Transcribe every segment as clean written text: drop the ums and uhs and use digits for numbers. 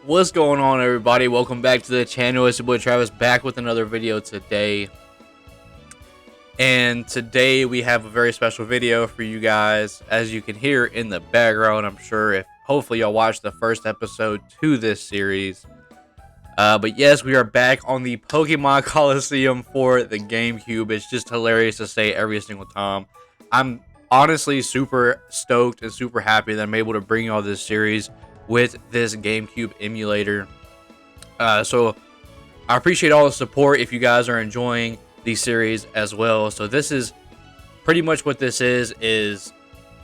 What's going on, everybody? Welcome back to the channel. It's your boy Travis, back with another video today. And today we have a very special video for you guys. As you can hear in the background, I'm sure if hopefully y'all watched the first episode to this series. But yes, we are back on the Pokemon Colosseum for the GameCube. It's just hilarious to say every single time. I'm honestly super stoked and super happy that I'm able to bring y'all this series with this GameCube emulator. So I appreciate all the support if you guys are enjoying the series as well. So this is pretty much what this is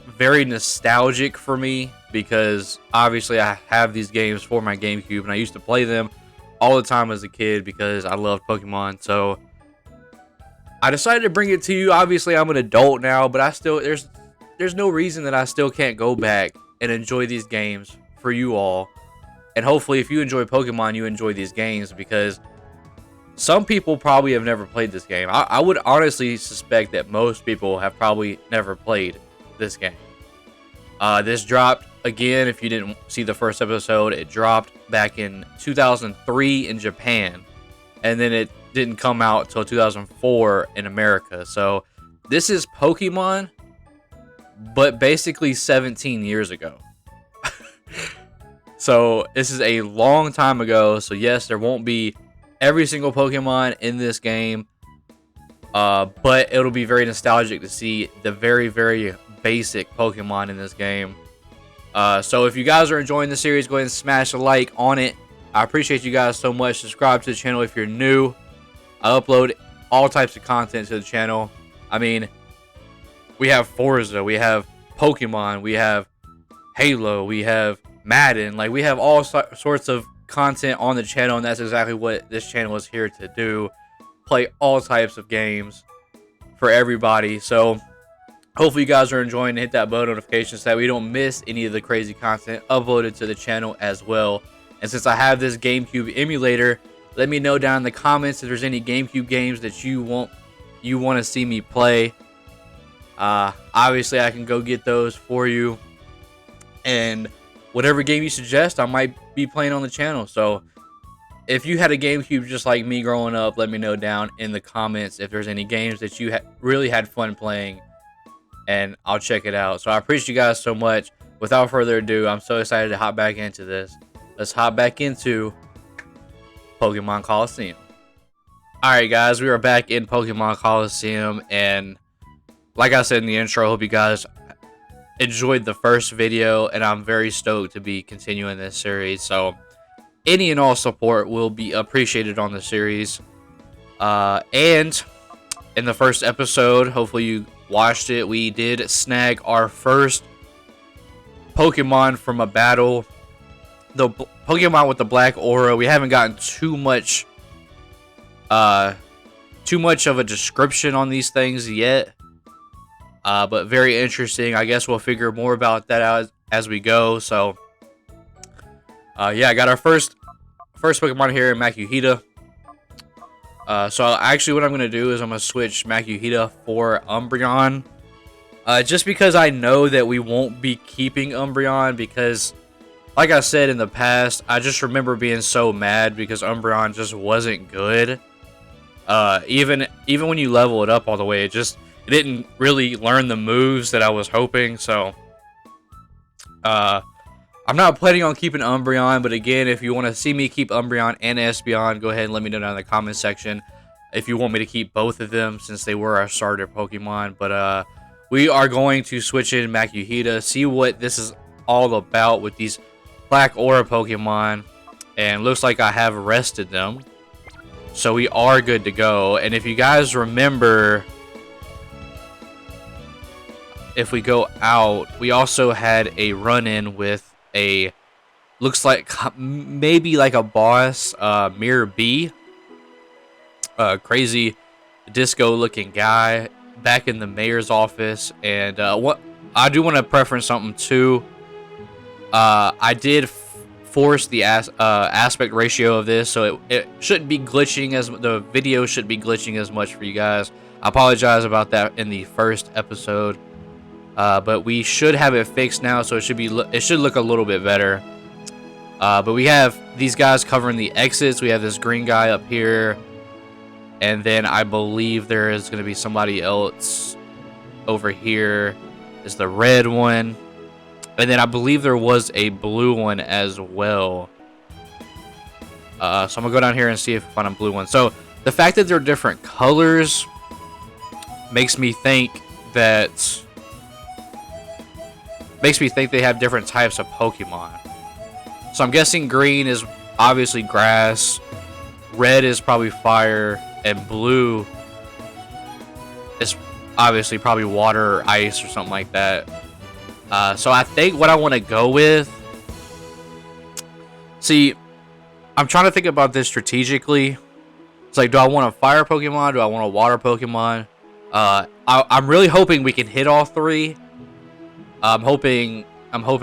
very nostalgic for me, because obviously I have these games for my GameCube and I used to play them all the time as a kid because I loved Pokemon. So I decided to bring it to you. Obviously I'm an adult now, but I still there's no reason that I still can't go back and enjoy these games for you all. And hopefully if you enjoy Pokemon, you enjoy these games, because some people probably have never played this game. I would honestly suspect that most people have probably never played this game. This dropped, again, if you didn't see the first episode, it dropped back in 2003 in Japan, and then it didn't come out till 2004 in America. So this is Pokemon, but basically 17 years ago. So this is a long time ago. So yes, there won't be every single Pokemon in this game, but it'll be very nostalgic to see the very, very basic Pokemon in this game. So if you guys are enjoying the series, go ahead and smash a like on it. I appreciate you guys so much. Subscribe to the channel if you're new. I upload all types of content to the channel. I mean, we have Forza, we have Pokemon, we have Halo, we have Madden. Like, we have all sorts of content on the channel, and that's exactly what this channel is here to do. Play all types of games for everybody. So hopefully you guys are enjoying. Hit that bell notification so that we don't miss any of the crazy content uploaded to the channel as well. And since I have this GameCube emulator, let me know down in the comments if there's any GameCube games that you want to see me play. Obviously I can go get those for you, and whatever game you suggest, I might be playing on the channel. So if you had a GameCube just like me growing up, let me know down in the comments if there's any games that you really had fun playing, and I'll check it out. So I appreciate you guys so much. Without further ado, I'm so excited to hop back into this. Let's hop back into Pokemon Colosseum. Alright guys, we are back in Pokemon Colosseum, and like I said in the intro, I hope you guys enjoyed the first video, and I'm very stoked to be continuing this series. So any and all support will be appreciated on the series. And in the first episode, hopefully you watched it, we did snag our first Pokemon from a battle, the Pokemon with the black aura. We haven't gotten too much of a description on these things yet. But very interesting. I guess we'll figure more about that out as we go. So, yeah, I got our first Pokemon here in Makuhita. So actually what I'm going to do is I'm going to switch Makuhita for Umbreon. Just because I know that we won't be keeping Umbreon, because, like I said in the past, I just remember being so mad because Umbreon just wasn't good. Even when you level it up all the way, it didn't really learn the moves that I was hoping. So I'm not planning on keeping Umbreon, but again, if you want to see me keep Umbreon and Espeon, go ahead and let me know down in the comment section if you want me to keep both of them, since they were our starter Pokemon. But we are going to switch in Makuhita, see what this is all about with these black aura Pokemon, and looks like I have rested them, so we are good to go. And if you guys remember, if we go out, we also had a run-in with a, looks like maybe like a boss, Mirror B, crazy disco looking guy back in the mayor's office. And what I do want to preference something too, I did force the aspect ratio of this, so it shouldn't be glitching, as the video shouldn't be glitching as much for you guys. I apologize about that in the first episode. But we should have it fixed now, so it should look a little bit better. But we have these guys covering the exits. We have this green guy up here. And then I believe there is going to be somebody else over here. Is the red one. And then I believe there was a blue one as well. So I'm going to go down here and see if I find a blue one. So the fact that they're different colors makes me think they have different types of Pokemon. So I'm guessing green is obviously grass, red is probably fire, and blue is obviously probably water or ice or something like that. So I think what I want to go with... See, I'm trying to think about this strategically. It's like, do I want a fire Pokemon? Do I want a water Pokemon? I'm really hoping we can hit all three. I'm hoping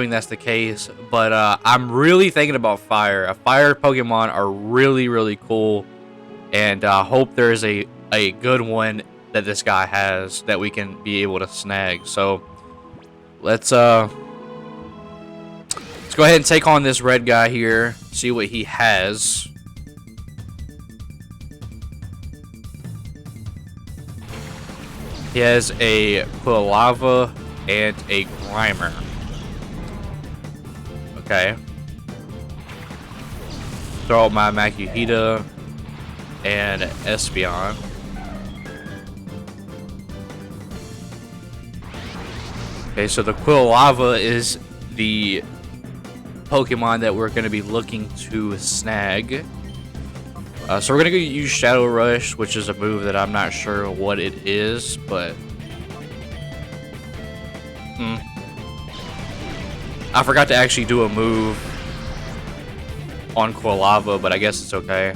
that's the case. But I'm really thinking about fire. A fire Pokemon are really, really cool. And I hope there's a good one that this guy has that we can be able to snag. So let's go ahead and take on this red guy here. See what he has. He has a Quilava and a Grimer. Okay. Throw out my Makuhita and Espeon. Okay, so the Quilava is the Pokemon that we're going to be looking to snag. So we're going to use Shadow Rush, which is a move that I'm not sure what it is, but... I forgot to actually do a move on Quilava, but I guess it's okay.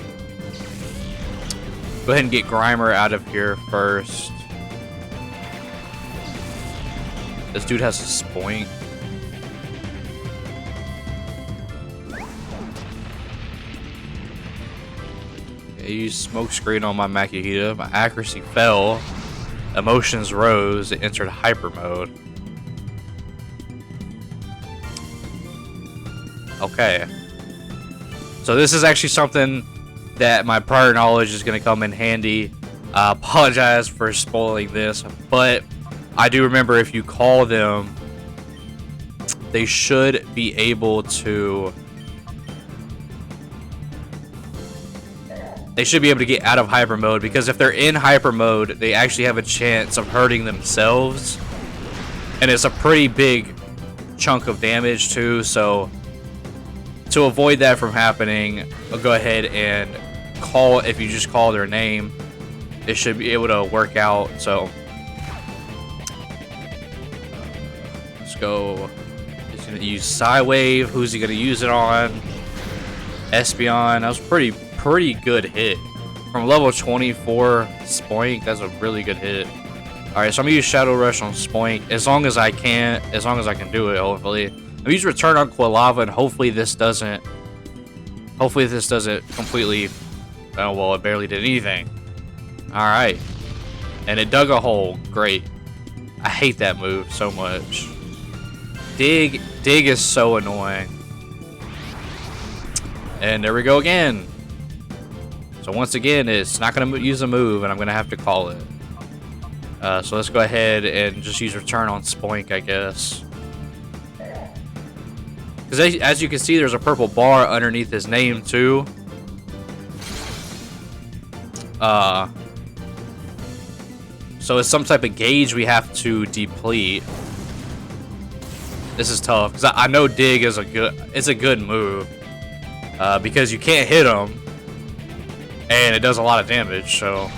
Go ahead and get Grimer out of here first. This dude has a Spoink. I used Smoke Screen on my Makuhita. My accuracy fell. Emotions rose. It entered hyper mode. Okay. So this is actually something that my prior knowledge is going to come in handy. I apologize for spoiling this, but I do remember if you call them, they should be able to... They should be able to get out of hyper mode, because if they're in hyper mode, they actually have a chance of hurting themselves. And it's a pretty big chunk of damage too, so to avoid that from happening, I'll go ahead and call, if you just call their name, it should be able to work out. So let's go. He's going to use Psywave. Who's he going to use it on? Espeon. That was pretty good hit. From level 24 Spoink, that's a really good hit. Alright, so I'm gonna use Shadow Rush on Spoink as long as I can do it, hopefully. I'm gonna use Return on Quilava, and hopefully this doesn't completely, oh well, it barely did anything. Alright. And it dug a hole. Great. I hate that move so much. Dig is so annoying. And there we go again. So once again, it's not going to use a move, and I'm going to have to call it. So let's go ahead and just use Return on Spoink, I guess. Because as you can see, there's a purple bar underneath his name, too. So it's some type of gauge we have to deplete. This is tough, because I know Dig is a good move. Because you can't hit him. And it does a lot of damage, so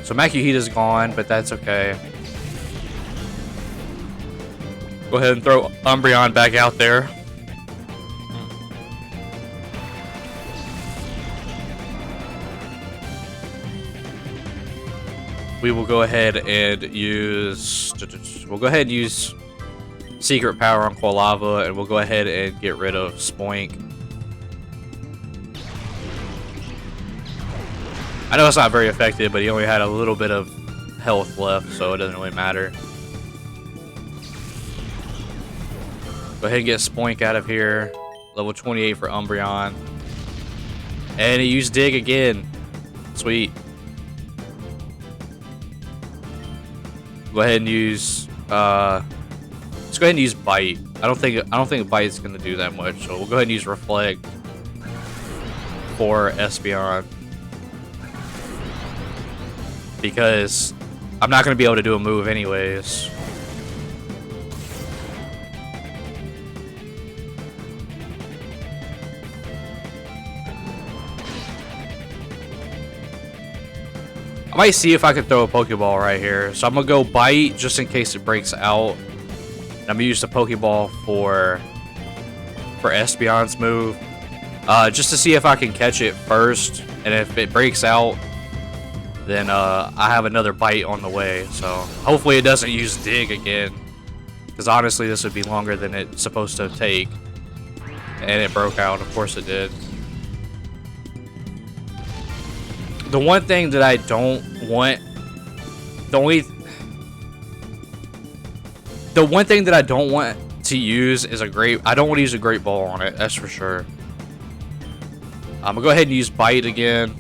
Makuhita's gone, but that's okay. Go ahead and throw Umbreon back out there. We will go ahead and use... Secret Power on Quilava, and we'll go ahead and get rid of Spoink. I know it's not very effective, but he only had a little bit of health left, so it doesn't really matter. Go ahead and get Spoink out of here. Level 28 for Umbreon. And he used Dig again. Sweet. Go ahead and use let's go ahead and use Bite. I don't think Bite's gonna do that much, so we'll go ahead and use Reflect for Espeon. Because I'm not gonna be able to do a move anyways. I might see if I can throw a Pokeball right here. So I'm gonna go Bite just in case it breaks out. And I'm gonna use the Pokeball for Espeon's move. Just to see if I can catch it first. And if it breaks out, then I have another Bite on the way. So hopefully it doesn't use Dig again. Because honestly this would be longer than it's supposed to take. And it broke out, of course it did. The one thing that I don't want, the one thing that I don't want to use is I don't want to use a Great Ball on it, that's for sure. I'm gonna go ahead and use Bite again.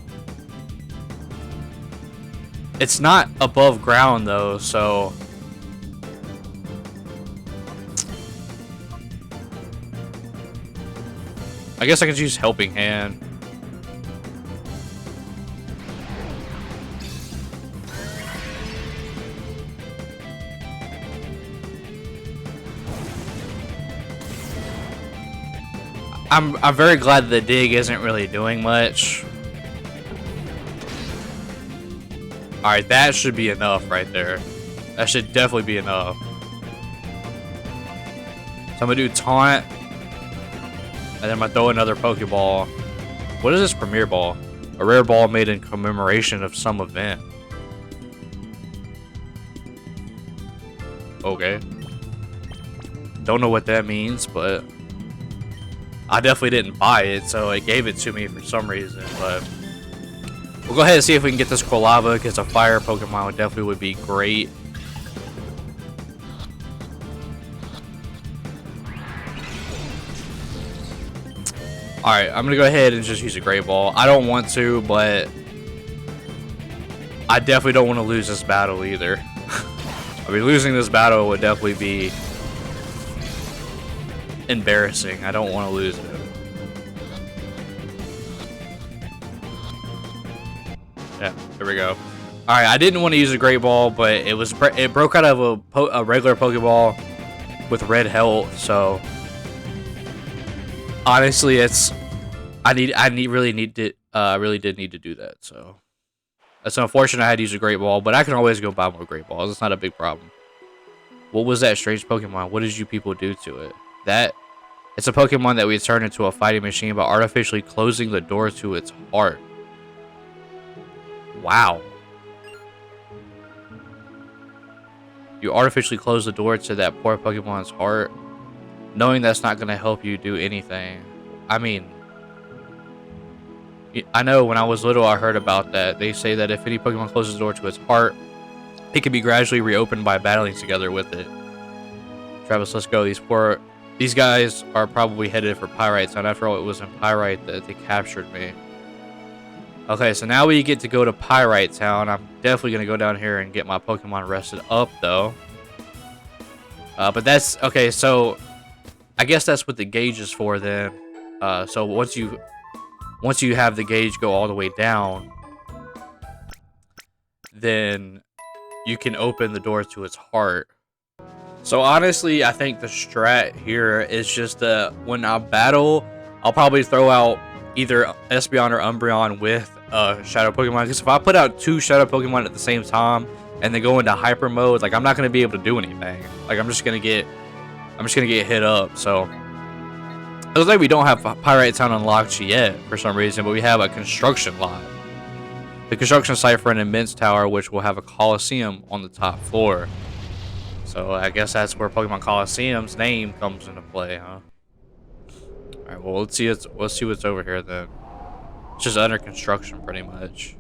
It's not above ground though, so I guess I could use Helping Hand. I'm very glad the Dig isn't really doing much. Alright, that should be enough right there. That should definitely be enough. So I'm gonna do Taunt. And then I'm gonna throw another Pokeball. What is this Premier Ball? A rare ball made in commemoration of some event. Okay. Don't know what that means, but I definitely didn't buy it, so it gave it to me for some reason, but we'll go ahead and see if we can get this Quilava, because a fire Pokemon definitely would be great. Alright, I'm going to go ahead and just use a Great Ball. I don't want to, but I definitely don't want to lose this battle either. I mean, losing this battle would definitely be embarrassing. I don't want to lose it. Yeah, there we go. Alright, I didn't want to use a Great Ball, but it broke out of a regular Pokeball with red health, so honestly, I really did need to do that, so that's unfortunate. I had to use a Great Ball, but I can always go buy more Great Balls. It's not a big problem. What was that strange Pokemon? What did you people do to it? It's a Pokemon that we turned into a fighting machine by artificially closing the door to its heart. Wow. You artificially close the door to that poor Pokemon's heart, knowing that's not going to help you do anything. I mean, I know when I was little I heard about that. They say that if any Pokemon closes the door to its heart, it can be gradually reopened by battling together with it. Travis, let's go. These guys are probably headed for Pyrite Town. After all, it was in Pyrite that they captured me. Okay, so now we get to go to Pyrite Town. I'm definitely going to go down here and get my Pokemon rested up, though. But that's... Okay, so I guess that's what the gauge is for, then. So once you have the gauge go all the way down, then you can open the door to its heart. So honestly, I think the strat here is just when I battle, I'll probably throw out either Espeon or Umbreon with Shadow Pokemon. Because if I put out two Shadow Pokemon at the same time and they go into Hyper Mode, like I'm not gonna be able to do anything. Like I'm just gonna get hit up. So it looks like we don't have Pyrite Town unlocked yet for some reason, but we have a construction lot. The construction site for an immense tower, which will have a Colosseum on the top floor. So I guess that's where Pokemon Colosseum's name comes into play, huh? Alright, well let's see what's over here then. It's just under construction pretty much.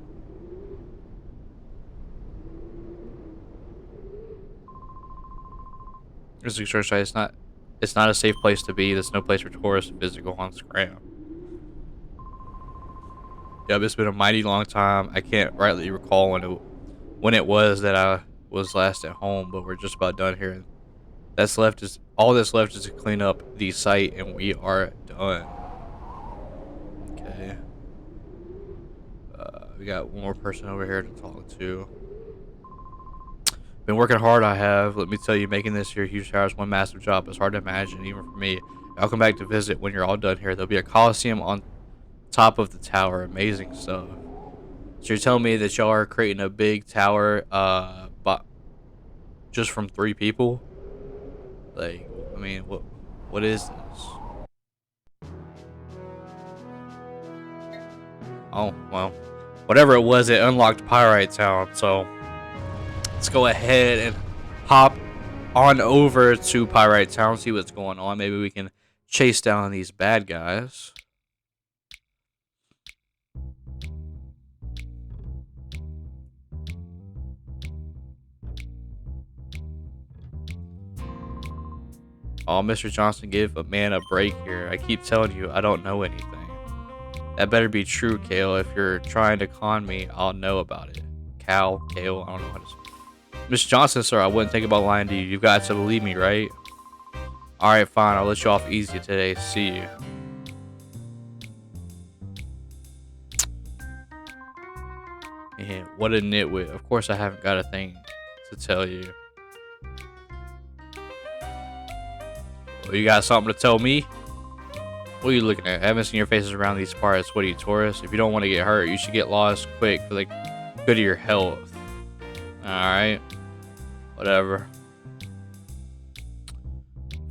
This construction site is not It's not a safe place to be. There's no place for tourists to visit go on scram. Yep, it's been a mighty long time. I can't rightly recall when it was that I was last at home, but we're just about done here. All that's left is to clean up the site, and we are done. Okay. We got one more person over here to talk to. Been working hard, I have. Let me tell you, making this here huge tower is one massive job. It's hard to imagine, even for me. I'll come back to visit when you're all done here. There'll be a Colosseum on top of the tower. Amazing stuff. So you're telling me that y'all are creating a big tower, but just from 3 people? Like, I mean, what is this? Oh, well, whatever it was, it unlocked Pyrite Town. So let's go ahead and hop on over to Pyrite Town, see what's going on. Maybe we can chase down these bad guys. Oh, Mr. Johnson, give a man a break here. I keep telling you, I don't know anything. That better be true, Kale. If you're trying to con me, I'll know about it. Kale, I don't know how to say. Mr. Johnson, sir, I wouldn't think about lying to you. You've got to believe me, right? Alright, fine. I'll let you off easy today. See you. Yeah, what a nitwit. Of course I haven't got a thing to tell you. Well, you got something to tell me? What are you looking at? I haven't seen your faces around these parts. What are you, tourists? If you don't want to get hurt, you should get lost quick for the good of your health. Alright. Whatever.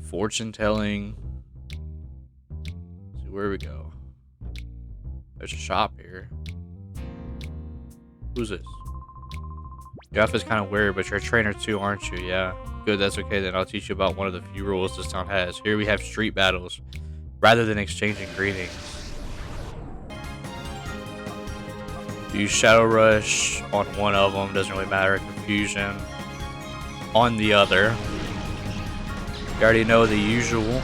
Fortune telling. Let's see where we go. There's a shop here. Who's this? Your outfit's kind of weird, but you're a trainer too, aren't you? Yeah. Good, that's okay then. I'll teach you about one of the few rules this town has. Here we have street battles, rather than exchanging greetings. Use Shadow Rush on one of them, doesn't really matter. Confusion on the other. You already know the usual.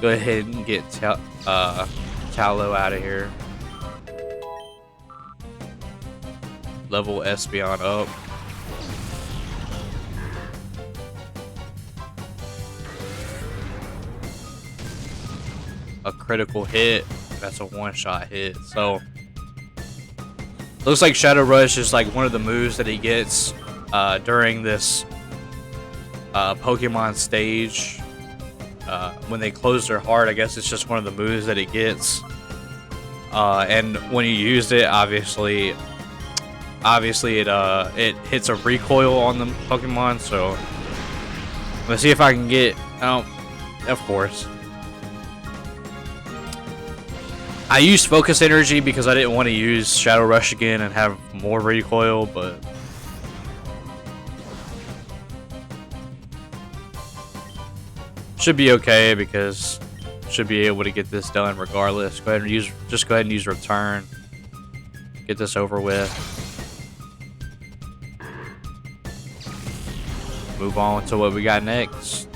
Go ahead and get Tallow out of here. Level Espeon up. A critical hit. That's a one-shot hit. So looks like Shadow Rush is like one of the moves that he gets during this Pokemon stage. When they close their heart, I guess it's just one of the moves that he gets. And when you use it, obviously it hits a recoil on the Pokemon. So let's see if I can get. Oh, of course. I used Focus Energy because I didn't want to use Shadow Rush again and have more recoil, but should be okay because should be able to get this done regardless. Go ahead and use Return. Get this over with. Move on to what we got next.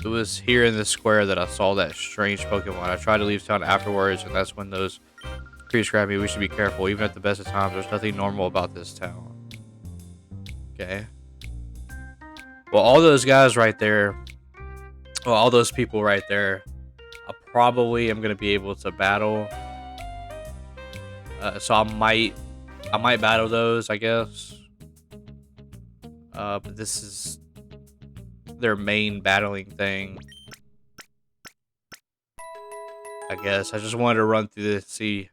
It was here in the square that I saw that strange Pokemon. I tried to leave town afterwards, and that's when those creatures grabbed me. We should be careful. Even at the best of times, there's nothing normal about this town. Okay. Well, all those guys right there, well, all those people right there, I probably am going to be able to battle. So I might battle those, I guess. But this is their main battling thing, I guess. I just wanted to run through this, see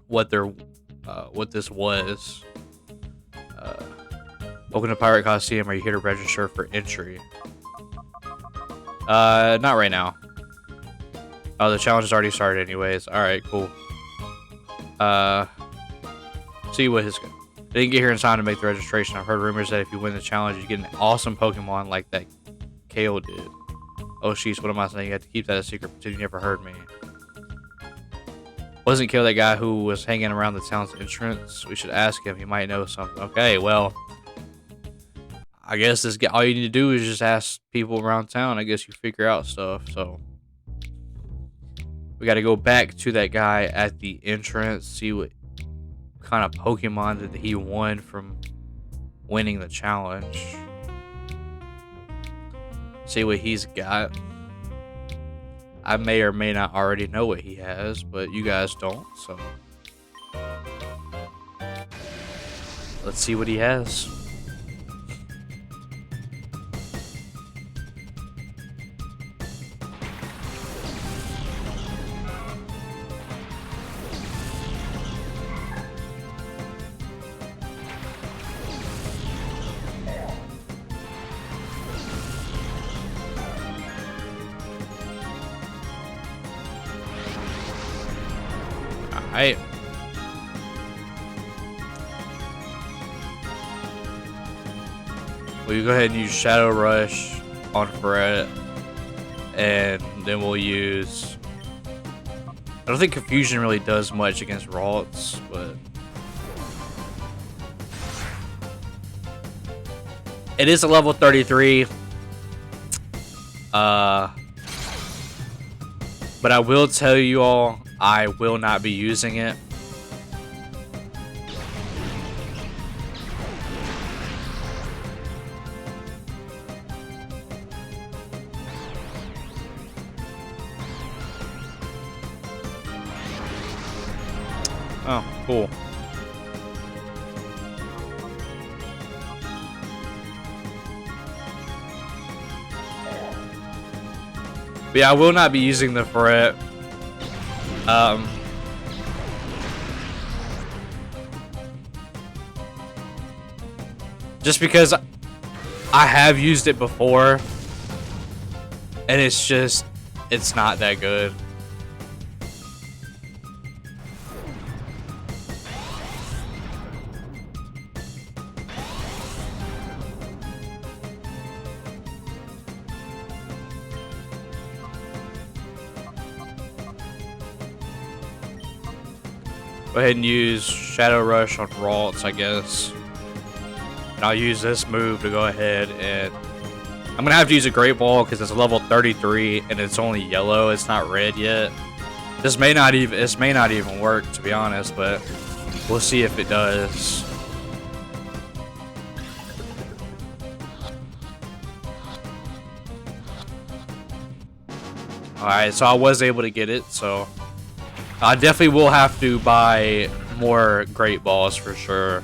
what this was. Welcome to Pyrite Colosseum. Are you here to register for entry? Not right now. Oh, the challenge has already started anyways. Alright, cool. See what his... I didn't get here in time to make the registration. I've heard rumors that if you win the challenge, you get an awesome Pokemon like that Kale did. Oh, sheesh, what am I saying? You have to keep that a secret. Pretend you never heard me. Wasn't Kale that guy who was hanging around the town's entrance? We should ask him. He might know something. Okay, well, I guess this all you need to do is just ask people around town. I guess you figure out stuff. So we got to go back to that guy at the entrance, see what kind of Pokemon that he won from winning the challenge. See what he's got. I may or may not already know what he has, but you guys don't, so let's see what he has. Alright. We'll go ahead and use Shadow Rush on Fred. And then we'll use... I don't think Confusion really does much against Ralts, but... It is a level 33. But I will tell you all, I will not be using it. Oh, cool. But yeah, I will not be using the Fret. Just because I have used it before, and it's not that good. Go ahead and use Shadow Rush on Ralts, I guess. And I'll use this move to go ahead and... I'm going to have to use a Great Ball because it's a level 33 and it's only yellow. It's not red yet. This may not even work, to be honest, but we'll see if it does. Alright, so I was able to get it, so... I definitely will have to buy more Great Balls for sure.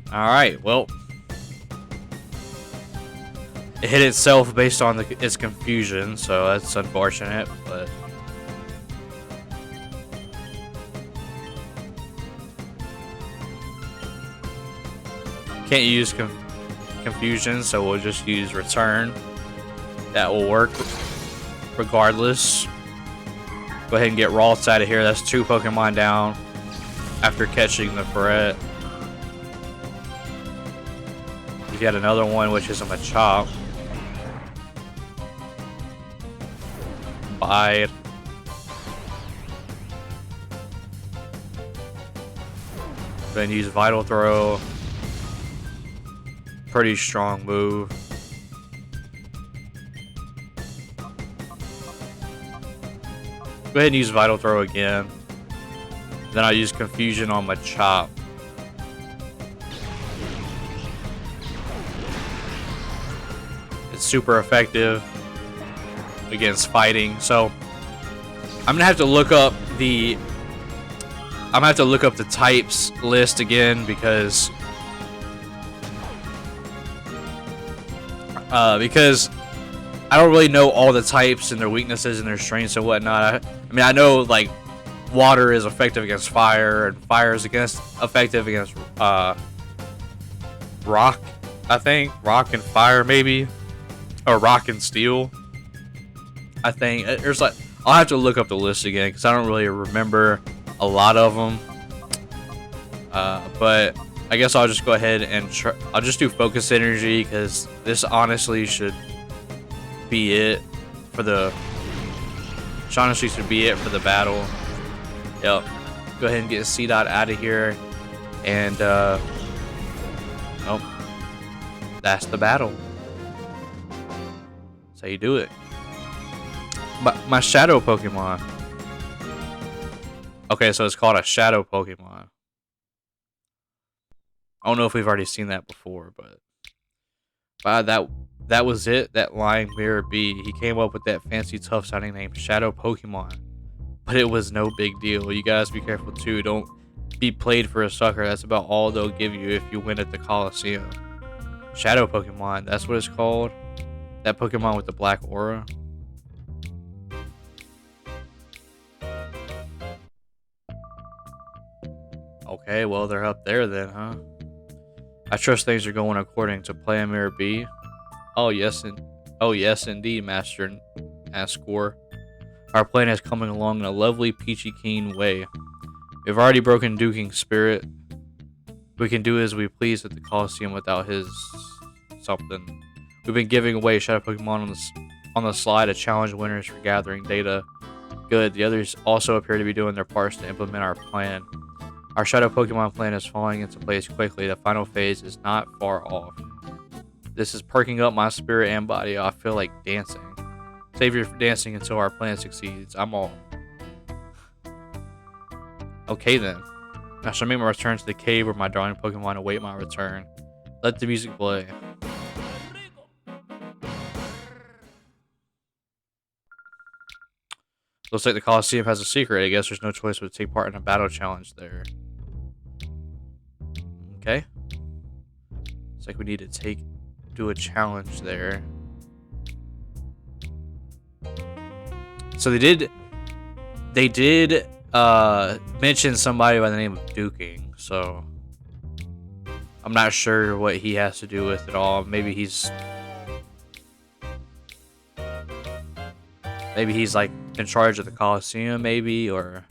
Alright, well. It hit itself based on its confusion, so that's unfortunate, but... Can't use confusion, so we'll just use return. That will work regardless. Go ahead and get Ralts out of here. That's 2 Pokemon down after catching the Fret. You got another one, which is a Machop. Bide. Go ahead and use Vital Throw. Pretty strong move. Go ahead and use Vital Throw again. Then I'll use Confusion on Machop. It's super effective against fighting. So I'm gonna have to look up the types list again because I don't really know all the types and their weaknesses and their strengths and whatnot. I mean, I know like water is effective against fire, and fire is effective against rock. I think rock and fire maybe, or rock and steel. I think there's like I'll have to look up the list again because I don't really remember a lot of them. But I guess I'll just go ahead and I'll just do Focus Energy because this honestly should be it for the battle. Yep. Go ahead and get C-Dot out of here. And oh, that's the battle. That's how you do it. But my shadow Pokemon. Okay, so it's called a shadow Pokemon. I don't know if we've already seen that before, but that was it. That lying mirror B. He came up with that fancy, tough sounding name, Shadow Pokemon. But it was no big deal. You guys be careful too. Don't be played for a sucker. That's about all they'll give you if you win at the Colosseum. Shadow Pokemon. That's what it's called. That Pokemon with the black aura. Okay, well they're up there then, huh? I trust things are going according to Plan Mirror B. Oh yes, indeed, Master Ascor. Our plan is coming along in a lovely, peachy keen way. We've already broken Duking's spirit. We can do as we please at the Colosseum without his something. We've been giving away Shadow Pokemon on the slide to challenge winners for gathering data. Good. The others also appear to be doing their parts to implement our plan. Our Shadow Pokemon plan is falling into place quickly. The final phase is not far off. This is perking up my spirit and body. I feel like dancing. Save your dancing until our plan succeeds. I'm all. Okay then. I shall make my return to the cave where my darling Pokemon await my return. Let the music play. Looks like the Colosseum has a secret. I guess there's no choice but to take part in a battle challenge there. Okay. It's like we need to do a challenge there. So they did mention somebody by the name of Duking, so I'm not sure what he has to do with it all. Maybe he's like in charge of the Colosseum, maybe, or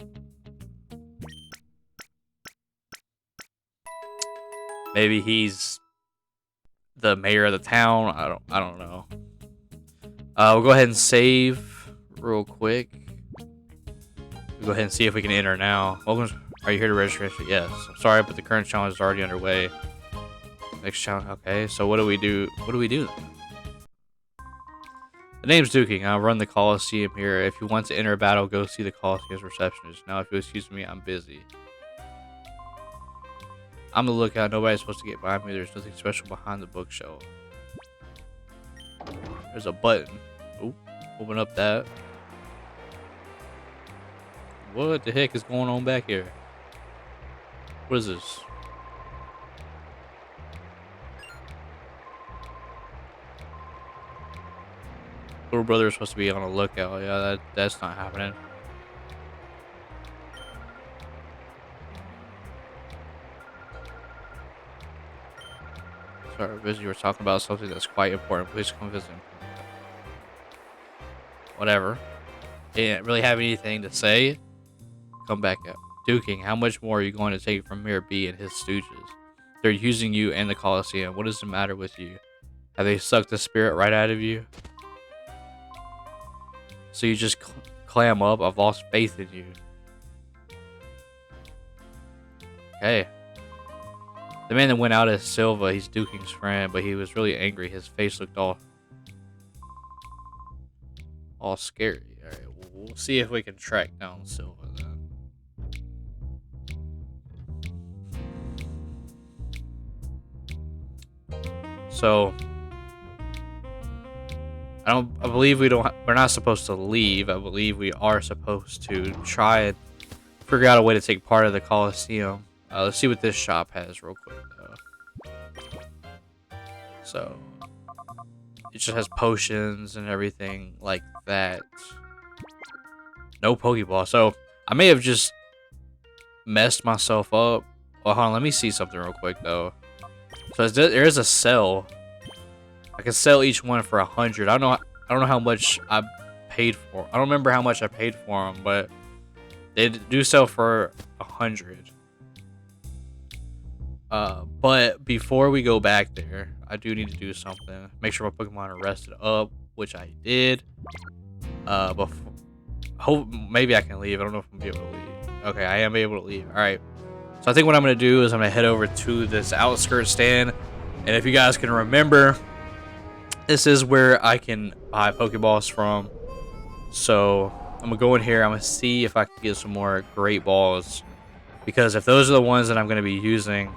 maybe he's the mayor of the town. I don't know. We'll go ahead and save real quick. We'll go ahead and see if we can enter now. Welcome. Are you here to register? Yes. I'm sorry, but the current challenge is already underway. Next challenge. Okay, so what do we do? What do we do? The name's Duking. I'll run the Colosseum here. If you want to enter a battle, go see the Colosseum's receptionist. Now, if you'll excuse me, I'm busy. I'm the lookout. Nobody's supposed to get behind me. There's nothing special behind the bookshelf. There's a button. Oop. Open up that. What the heck is going on back here? What is this? Little brother is supposed to be on the lookout. Yeah, that's not happening. Sorry, busy. We're talking about something that's quite important. Please come visit. Whatever. Didn't really have anything to say. Come back up. Duking, how much more are you going to take from Mirror B and his stooges? They're using you and the Colosseum. What is the matter with you? Have they sucked the spirit right out of you? So you just clam up? I've lost faith in you. Okay. The man that went out as Silva, he's Duking's friend, but he was really angry. His face looked all scary. Alright, we'll see if we can track down Silva then. So I believe we're not supposed to leave. I believe we are supposed to try and figure out a way to take part of the Colosseum. Let's see what this shop has real quick though. So it just has potions and everything like that. No Pokeball. So I may have just messed myself up. Well, hold on, let me see something real quick though. So there is a sell. I can sell each one for 100. I don't know how much I paid for. I don't remember how much I paid for them, but they do sell for 100. But before we go back there, I do need to do something. Make sure my Pokemon are rested up, which I did. Maybe I can leave. I don't know if I'm gonna be able to leave. Okay, I am able to leave. All right. So I think what I'm going to do is I'm going to head over to this outskirts stand. And if you guys can remember, this is where I can buy Pokeballs from. So I'm going to go in here. I'm going to see if I can get some more Great Balls. Because if those are the ones that I'm going to be using...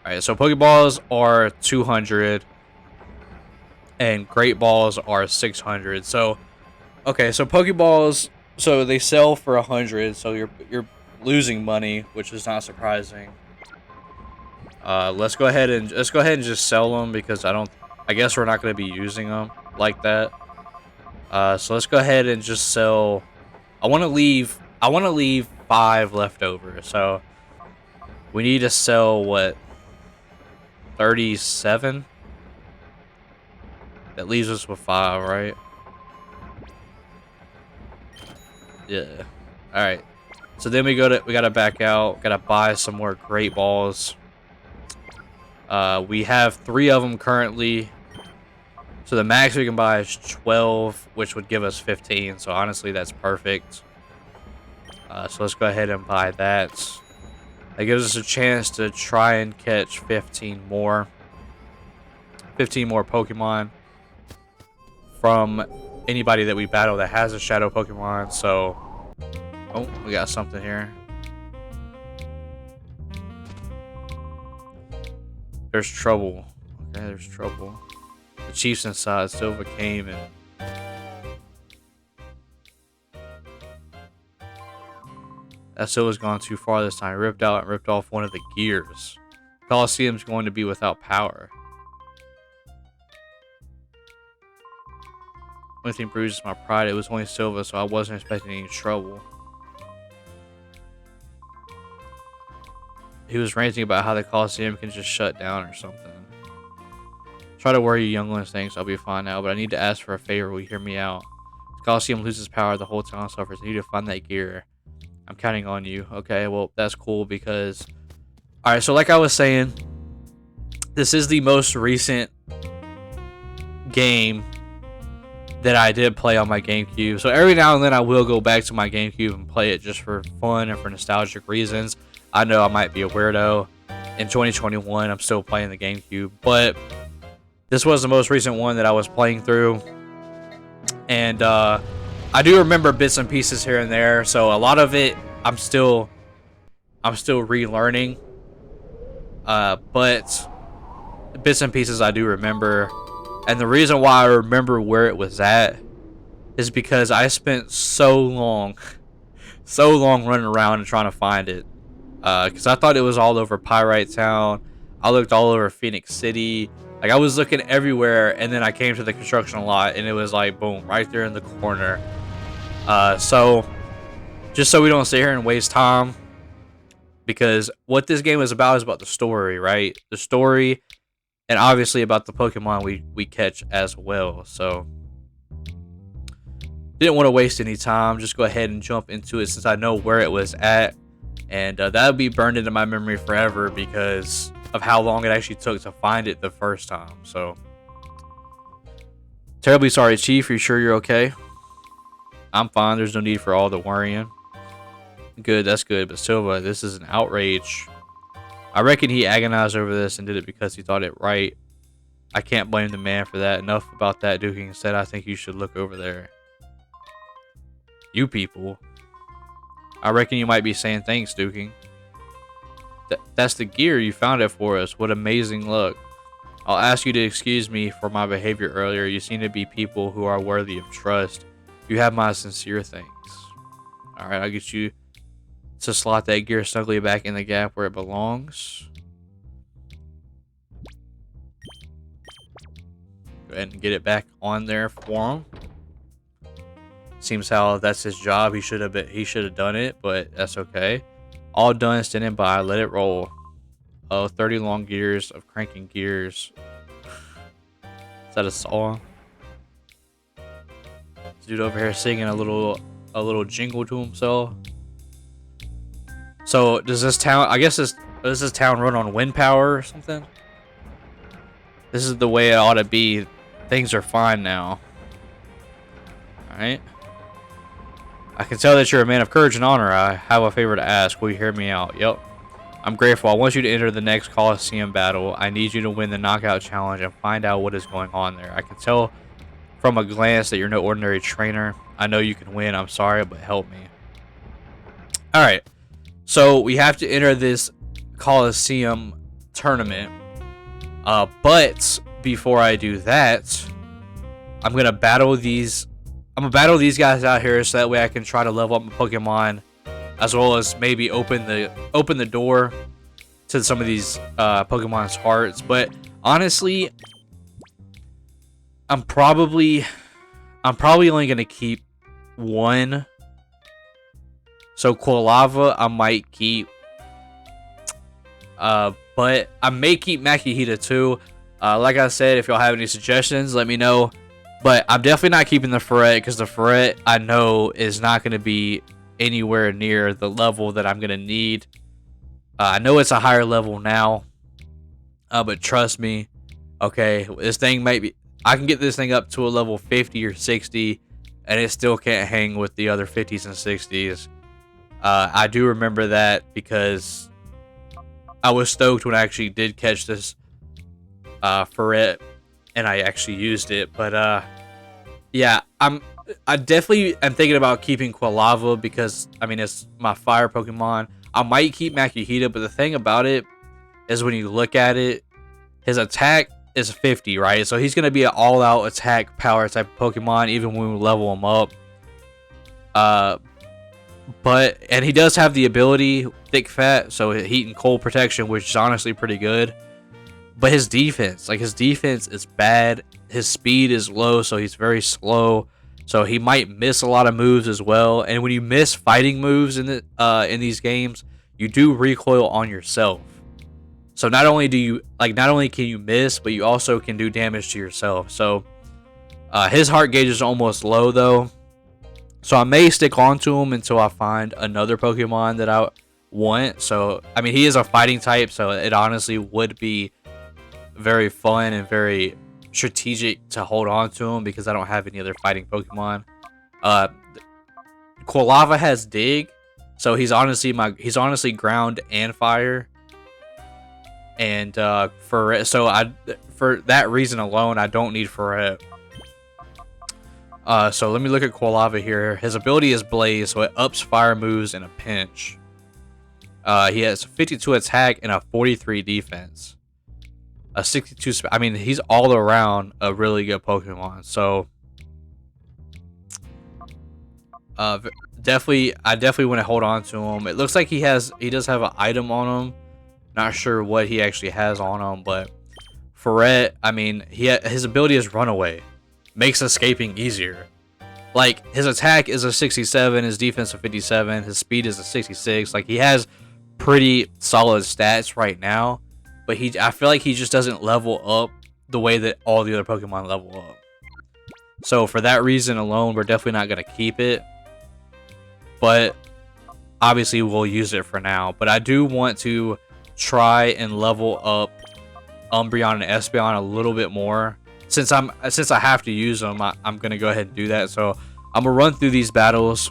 Alright, so Pokeballs are 200. And Great Balls are 600. So, okay, so Pokeballs... So they sell for 100, so you're losing money, which is not surprising. Let's go ahead and just sell them because I guess we're not going to be using them like that. So let's go ahead and just sell. I want to leave 5 left over. So we need to sell what, 37? That leaves us with 5, right? Yeah. All right. So then we gotta back out. Gotta buy some more Great Balls. We have 3 of them currently. So the max we can buy is 12, which would give us 15. So honestly, that's perfect. So let's go ahead and buy that. That gives us a chance to try and catch 15 more Pokemon from anybody that we battle that has a Shadow Pokemon. So, oh, we got something here. There's trouble. Okay, there's trouble. The chief's inside. Silva came and... That Silva's gone too far this time. Ripped out and ripped off one of the gears. Colosseum's going to be without power. Only thing bruises my pride. It was only Silva, so I wasn't expecting any trouble. He was ranting about how the Colosseum can just shut down or something. Try to worry you younglings, thanks. I'll be fine now, but I need to ask for a favor. Will you hear me out? If the Colosseum loses power, the whole town suffers. I need to find that gear. I'm counting on you. Okay, well, that's cool because... Alright, so like I was saying, this is the most recent game that I did play on my GameCube. So every now and then I will go back to my GameCube and play it just for fun and for nostalgic reasons. I know I might be a weirdo. In 2021, I'm still playing the GameCube, but this was the most recent one that I was playing through. And I do remember bits and pieces here and there. So a lot of it I'm still relearning. But bits and pieces I do remember. And the reason why I remember where it was at is because I spent so long running around and trying to find it. Because I thought it was all over Pyrite Town. I looked all over Phoenix City. Like, I was looking everywhere, and then I came to the construction lot, and it was like, boom, right there in the corner. So, just so we don't sit here and waste time, because what this game is about the story, right? The story, and obviously about the Pokemon we catch as well. So, didn't want to waste any time. Just go ahead and jump into it since I know where it was at. And that'll be burned into my memory forever because of how long it actually took to find it the first time. So, terribly sorry, Chief. Are you sure you're okay? I'm fine. There's no need for all the worrying. Good, that's good. But Silva, this is an outrage. I reckon he agonized over this and did it because he thought it right. I can't blame the man for that. Enough about that, Dookie. Instead, I think you should look over there. You people. I reckon you might be saying thanks, Dookie. That's the gear. You found it for us. What amazing luck. I'll ask you to excuse me for my behavior earlier. You seem to be people who are worthy of trust. You have my sincere thanks. Alright, I'll get you to slot that gear snugly back in the gap where it belongs. Go ahead and get it back on there for him. Seems how that's his job. He should have done it, but that's okay. All done, standing by. Let it roll. Oh, 30 long gears of cranking gears. Is that a song? This dude over here singing a little jingle to himself. So does this town? I guess does this town run on wind power or something? This is the way it ought to be. Things are fine now. All right. I can tell that you're a man of courage and honor. I have a favor to ask. Will you hear me out? Yep. I'm grateful. I want you to enter the next Colosseum battle. I need you to win the knockout challenge and find out what is going on there. I can tell from a glance that you're no ordinary trainer. I know you can win. I'm sorry, but help me. Alright. So we have to enter this Colosseum tournament. But before I do that, I'm gonna battle these guys out here so that way I can try to level up my Pokemon, as well as maybe open the door to some of these Pokemon's hearts. But honestly, I'm probably only gonna keep one. So Quilava I might keep, but I may keep Makihita too. Like I said, if y'all have any suggestions, let me know. But I'm definitely not keeping the Ferret, because the Ferret I know is not going to be anywhere near the level that I'm going to need. I know it's a higher level now, but trust me, okay, this thing might be... I can get this thing up to a level 50 or 60, and it still can't hang with the other 50s and 60s. I do remember that because I was stoked when I actually did catch this Ferret, and I actually used it. But yeah, I definitely am thinking about keeping Quilava because, I mean, it's my fire Pokemon. I might keep Makihita, but the thing about it is when you look at it, his attack is 50, right? So he's going to be an all-out attack power type of Pokemon even when we level him up. And he does have the ability Thick Fat, so heat and cold protection, which is honestly pretty good. But his defense is bad. His speed is low, so he's very slow. So he might miss a lot of moves as well. And when you miss fighting moves in these games, you do recoil on yourself. So not only can you miss, but you also can do damage to yourself. So his heart gauge is almost low though. So I may stick on to him until I find another Pokemon that I want. So I mean, he is a fighting type, so it honestly would be very fun and very strategic to hold on to him because I don't have any other fighting Pokemon. Quilava has Dig, so he's honestly ground and fire. And for that reason alone, I don't need Ferret. So let me look at Quilava here. His ability is Blaze, so it ups fire moves in a pinch. He has 52 attack and a 43 defense. A 62. I mean, he's all around a really good Pokemon. So, I definitely want to hold on to him. It looks like he does have an item on him. Not sure what he actually has on him, but Ferret, I mean, his ability is Runaway, makes escaping easier. Like, his attack is a 67, his defense a 57, his speed is a 66. Like, he has pretty solid stats right now. But I feel like he just doesn't level up the way that all the other Pokemon level up. So for that reason alone, we're definitely not going to keep it. But obviously we'll use it for now. But I do want to try and level up Umbreon and Espeon a little bit more. Since I have to use them, I'm going to go ahead and do that. So I'm going to run through these battles.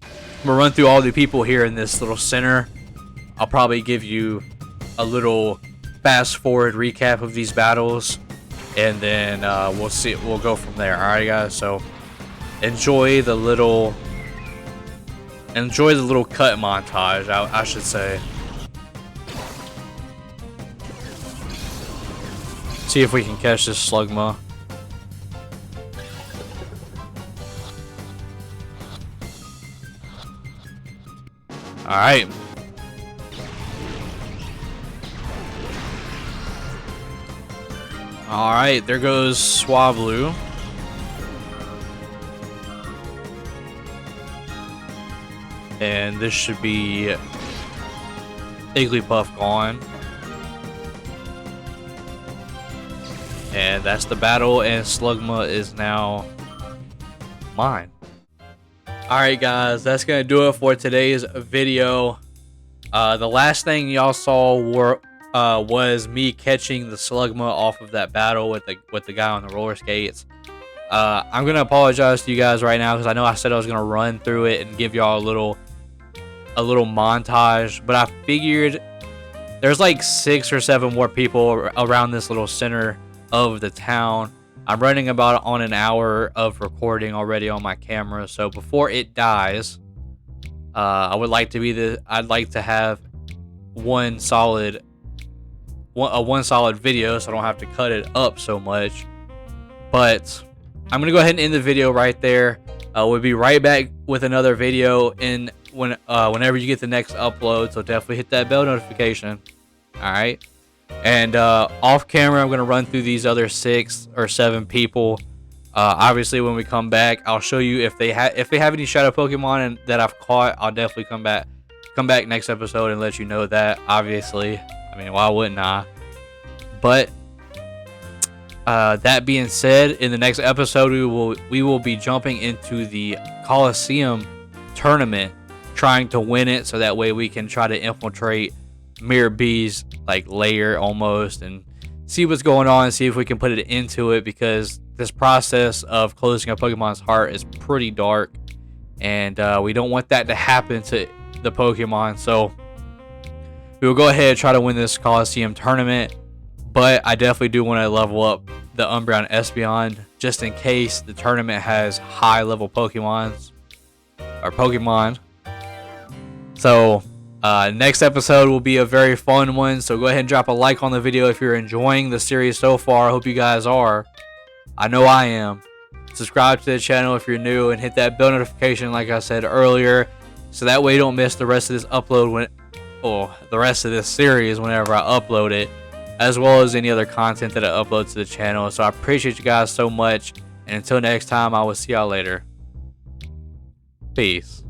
I'm going to run through all the people here in this little center. I'll probably give you a little fast forward recap of these battles, and then we'll go from there. All right, guys, so enjoy the little cut montage, I should say. See if we can catch this Slugma. All right. Alright, there goes Swablu. And this should be Igglybuff gone. And that's the battle, and Slugma is now mine. Alright guys, that's going to do it for today's video. The last thing y'all saw was me catching the Slugma off of that battle with the guy on the roller skates. I'm gonna apologize to you guys right now because I know I said I was gonna run through it and give y'all a little montage, but I figured there's like 6 or 7 more people around this little center of the town. I'm running about on an hour of recording already on my camera, so before it dies, I'd like to have one solid video, so I don't have to cut it up so much. But I'm gonna go ahead and end the video right there. We'll be right back with another video whenever you get the next upload. So definitely hit that bell notification. All right. And off camera, I'm gonna run through these other 6 or 7 people. Obviously, when we come back, I'll show you if they have any shadow Pokemon that I've caught. I'll definitely come back next episode and let you know that. Obviously, I mean, why wouldn't I? But that being said, in the next episode, we will be jumping into the Colosseum tournament, trying to win it, so that way we can try to infiltrate Mirror B's like lair almost and see what's going on, see if we can put it into it, because this process of closing a Pokemon's heart is pretty dark, and we don't want that to happen to the Pokemon. So we will go ahead and try to win this Colosseum tournament, but I definitely do want to level up the Umbreon Espeon just in case the tournament has high level Pokemon. So next episode will be a very fun one, so go ahead and drop a like on the video if you're enjoying the series so far. I hope you guys are. I know I am. Subscribe to the channel if you're new and hit that bell notification like I said earlier, so that way you don't miss the rest of this the rest of this series whenever I upload it, as well as any other content that I upload to the channel. So I appreciate you guys so much, and until next time, I will see y'all later. Peace.